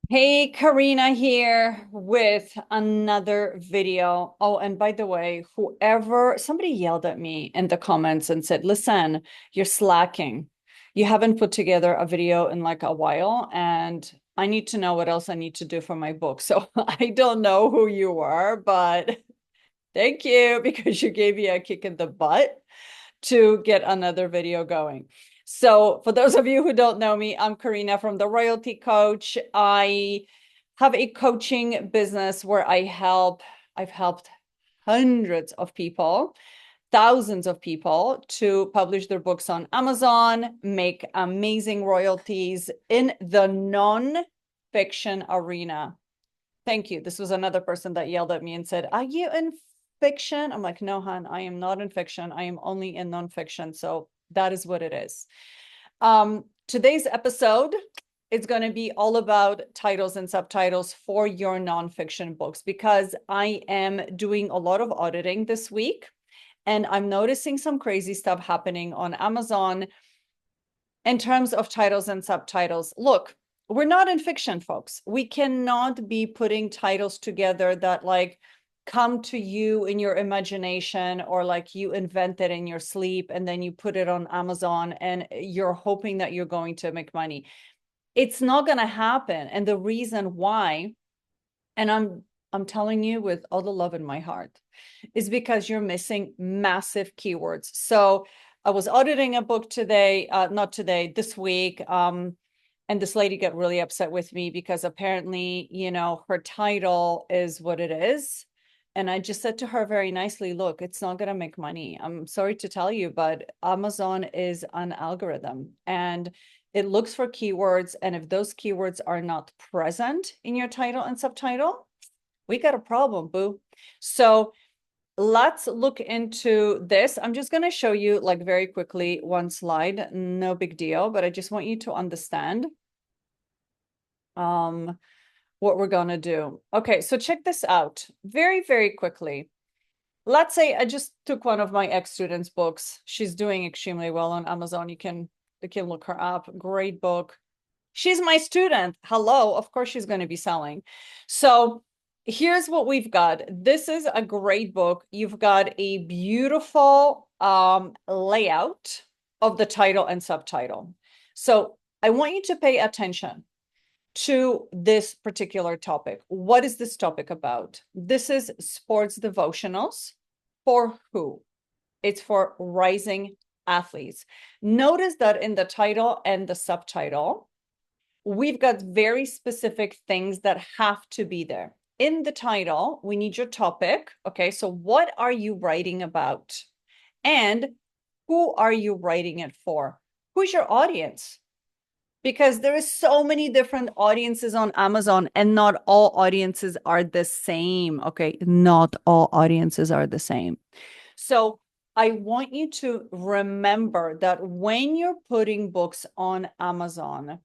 Hey, Karina here with another video. Oh, and by the way, somebody yelled at me in the comments and said, listen, you're slacking. You haven't put together a video in like a while, and I need to know what else I need to do for my book. So I don't know who you are, but thank you because you gave me a kick in the butt to get another video going. So for those of you who don't know me, I'm Karina from the Royalty Coach. I have a coaching business where I've helped hundreds of people, thousands of people to publish their books on Amazon, make amazing royalties in the non-fiction arena. Thank you. This was another person that yelled at me and said, are you in fiction? I'm like, no, hon, I am not in fiction. I am only in nonfiction. So that is what it is. Today's episode is going to be all about titles and subtitles for your nonfiction books because I am doing a lot of auditing this week and I'm noticing some crazy stuff happening on Amazon in terms of titles and subtitles. Look, we're not in fiction, folks. We cannot be putting titles together that like come to you in your imagination or like you invent it in your sleep and then you put it on Amazon and you're hoping that you're going to make money. It's not going to happen. And the reason why, and I'm telling you with all the love in my heart, is because you're missing massive keywords. So I was auditing a book today, not today, this week. And this lady got really upset with me because apparently, her title is what it is. And I just said to her very nicely, look, it's not going to make money. I'm sorry to tell you, but Amazon is an algorithm and it looks for keywords. And if those keywords are not present in your title and subtitle, we got a problem, boo. So let's look into this. I'm just going to show you like very quickly one slide, no big deal, but I just want you to understand what we're going to do. Okay, so check this out very, very quickly. Let's say I just took one of my ex-students' books. She's doing extremely well on Amazon. You can look her up. Great book. She's my student. Hello, of course she's going to be selling. So here's what we've got. This is a great book. You've got a beautiful layout of the title and subtitle. So I want you to pay attention to this particular topic. What is this topic about? This is sports devotionals. For who? It's for rising athletes. Notice that in the title and the subtitle, we've got very specific things that have to be there. In the title, we need your topic. Okay, so what are you writing about? And who are you writing it for? Who's your audience? Because there is so many different audiences on Amazon and not all audiences are the same. Okay, not all audiences are the same. So I want you to remember that when you're putting books on Amazon,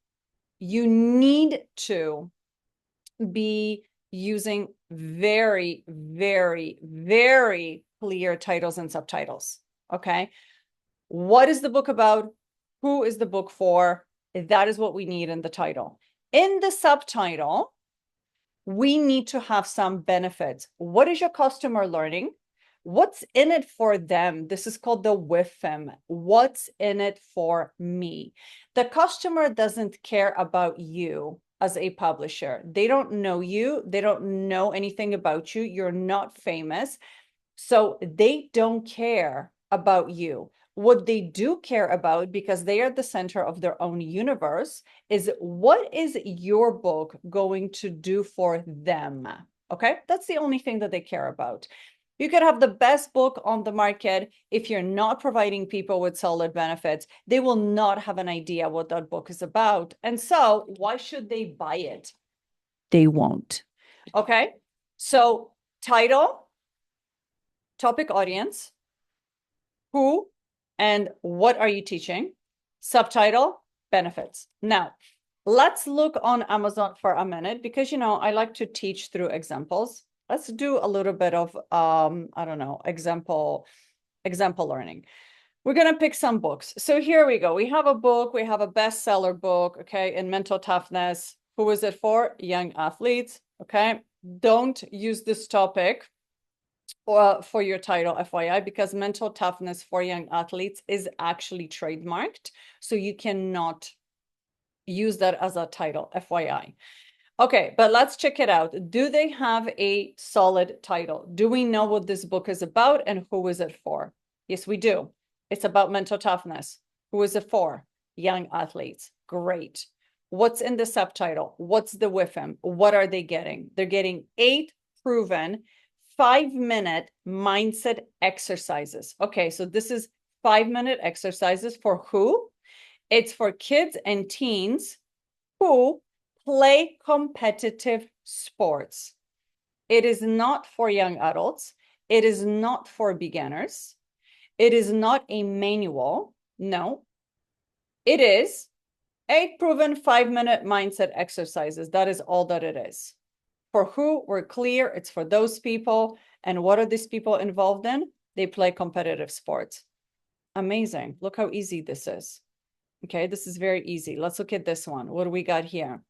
you need to be using very, very, very clear titles and subtitles. Okay. What is the book about? Who is the book for? That is what we need in the title. In the subtitle, we need to have some benefits. What is your customer learning? What's in it for them? This is called the WIFM. What's in it for me? The customer doesn't care about you as a publisher. They don't know you. They don't know anything about you. You're not famous. So they don't care about you. What they do care about, because they are the center of their own universe, is what is your book going to do for them? Okay, that's the only thing that they care about. You could have the best book on the market. If you're not providing people with solid benefits, they will not have an idea what that book is about. And so why should they buy it? They won't. Okay, so title, topic audience, who and what are you teaching? Subtitle, benefits. Now, let's look on Amazon for a minute because, I like to teach through examples. Let's do a little bit of, I don't know, example learning. We're going to pick some books. So here we go. We have a book. We have a bestseller book, okay, in mental toughness. Who is it for? Young athletes. Okay. Don't use this topic for your title, FYI, because mental toughness for young athletes is actually trademarked. So you cannot use that as a title, FYI. Okay, but let's check it out. Do they have a solid title? Do we know what this book is about and who is it for? Yes, we do. It's about mental toughness. Who is it for? Young athletes. Great. What's in the subtitle? What's the WIFM? What are they getting? They're getting 8 proven 5-minute mindset exercises. Okay, so this is 5-minute exercises for who? It's for kids and teens who play competitive sports. It is not for young adults. It is not for beginners. It is not a manual. No, it is 8 proven 5-minute mindset exercises. That is all that it is. For who? We're clear. It's for those people. And what are these people involved in? They play competitive sports. Amazing. Look how easy this is. Okay, this is very easy. Let's look at this one. What do we got here?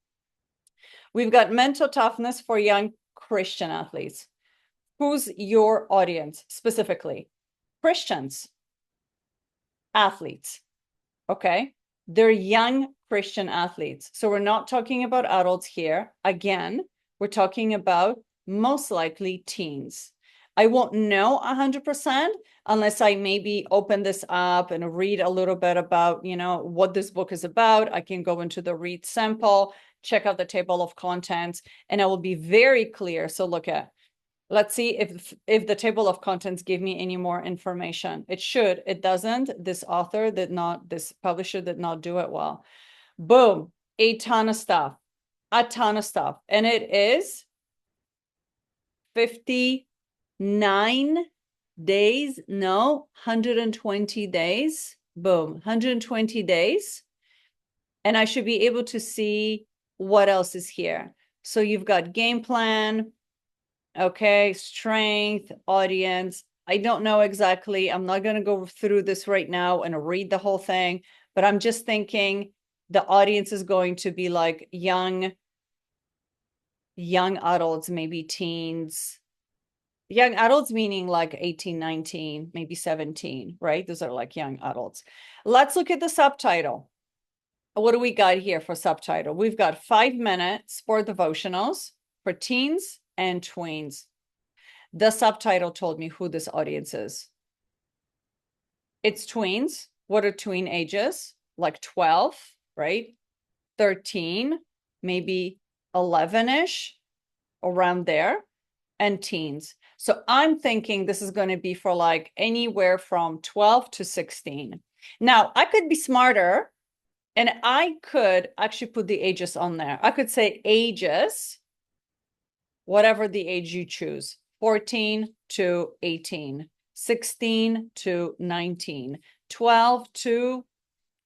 We've got mental toughness for young Christian athletes. Who's your audience specifically? Christians, athletes. Okay, they're young Christian athletes. So we're not talking about adults here. Again, we're talking about most likely teens. I won't know 100% unless I maybe open this up and read a little bit about, what this book is about. I can go into the read sample, check out the table of contents, and I will be very clear. So let's see if the table of contents give me any more information. It should. It doesn't. This publisher did not do it well. Boom, a ton of stuff. And it is 59 days. No, 120 days. Boom, 120 days. And I should be able to see what else is here. So you've got game plan, okay, strength, audience. I don't know exactly. I'm not going to go through this right now and read the whole thing, but I'm just thinking the audience is going to be like young adults, maybe teens. Young adults meaning like 18, 19, maybe 17, right? Those are like young adults. Let's look at the subtitle. What do we got here for subtitle? We've got 5-minute sport devotionals for teens and tweens. The subtitle told me who this audience is. It's tweens. What are tween ages? Like 12, right? 13, maybe 11-ish, around there, and teens. So I'm thinking this is going to be for like anywhere from 12 to 16. Now, I could be smarter and I could actually put the ages on there. I could say ages, whatever the age you choose, 14 to 18, 16 to 19, 12 to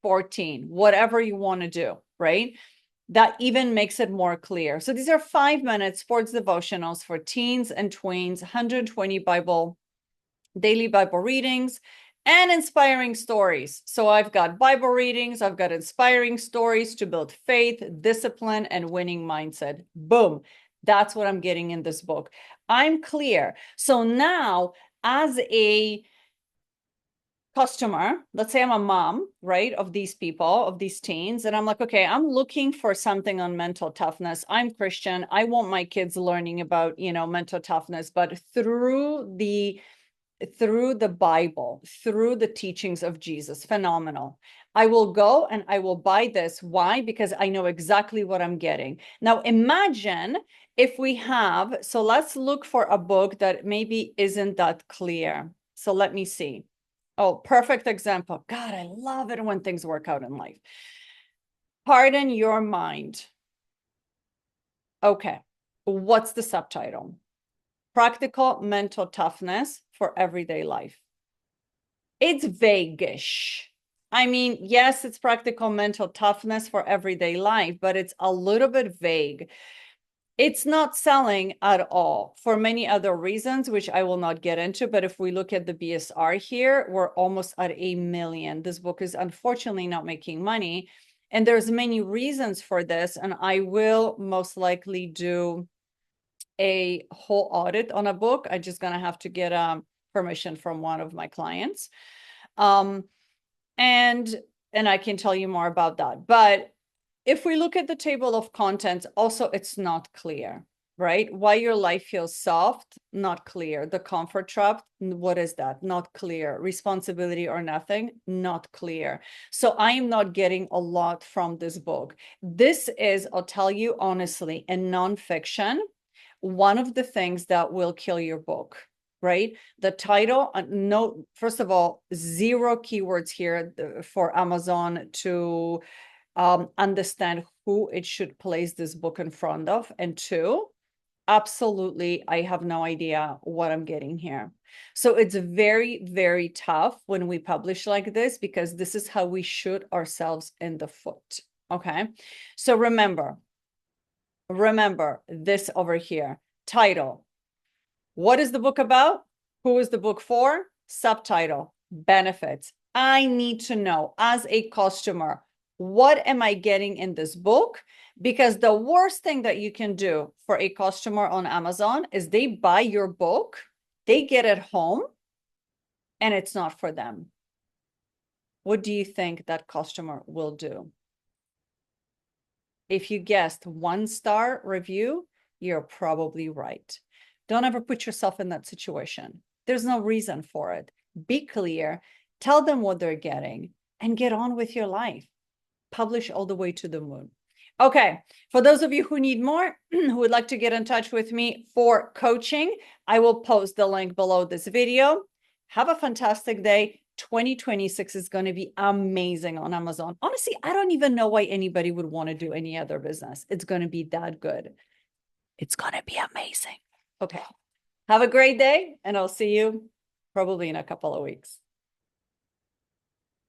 14, whatever you want to do, right? That even makes it more clear. So these are 5-minute sports devotionals for teens and tweens, 120 daily Bible readings, and inspiring stories. So I've got Bible readings, I've got inspiring stories to build faith, discipline, and winning mindset. Boom. That's what I'm getting in this book. I'm clear. So now, as a customer, let's say I'm a mom, right, of these people, of these teens, and I'm like, okay, I'm looking for something on mental toughness. I'm Christian. I want my kids learning about, mental toughness, but through the Bible, through the teachings of Jesus. Phenomenal. I will go and I will buy this. Why? Because I know exactly what I'm getting. Now imagine if so let's look for a book that maybe isn't that clear. So let me see. Oh, perfect example. God, I love it when things work out in life. Pardon Your Mind. Okay. What's the subtitle? Practical mental toughness for everyday life. It's vague-ish. I mean, yes, it's practical mental toughness for everyday life, but it's a little bit vague. It's not selling at all for many other reasons, which I will not get into. But if we look at the BSR here, we're almost at 1 million. This book is unfortunately not making money. And there's many reasons for this, and I will most likely do a whole audit on a book. I'm just gonna have to get permission from one of my clients. And I can tell you more about that. But if we look at the table of contents, also it's not clear, right? Why your life feels soft, not clear. The comfort trap, what is that? Not clear. Responsibility or nothing, not clear. So I am not getting a lot from this book. This is, I'll tell you honestly, in nonfiction, one of the things that will kill your book, right? The title, no, first of all, 0 keywords here for Amazon to understand who it should place this book in front of. And 2, absolutely, I have no idea what I'm getting here. So it's very, very tough when we publish like this, because this is how we shoot ourselves in the foot. Okay. So remember this over here. Title. What is the book about? Who is the book for? Subtitle. Benefits. I need to know as a customer, what am I getting in this book? Because the worst thing that you can do for a customer on Amazon is they buy your book, they get it home, and it's not for them. What do you think that customer will do? If you guessed 1-star review, you're probably right. Don't ever put yourself in that situation. There's no reason for it. Be clear, tell them what they're getting, and get on with your life. Publish all the way to the moon. Okay, for those of you who need more, who would like to get in touch with me for coaching, I will post the link below this video. Have a fantastic day. 2026 is going to be amazing on Amazon. Honestly, I don't even know why anybody would want to do any other business. It's going to be that good. It's going to be amazing. Okay. Have a great day, and I'll see you probably in a couple of weeks.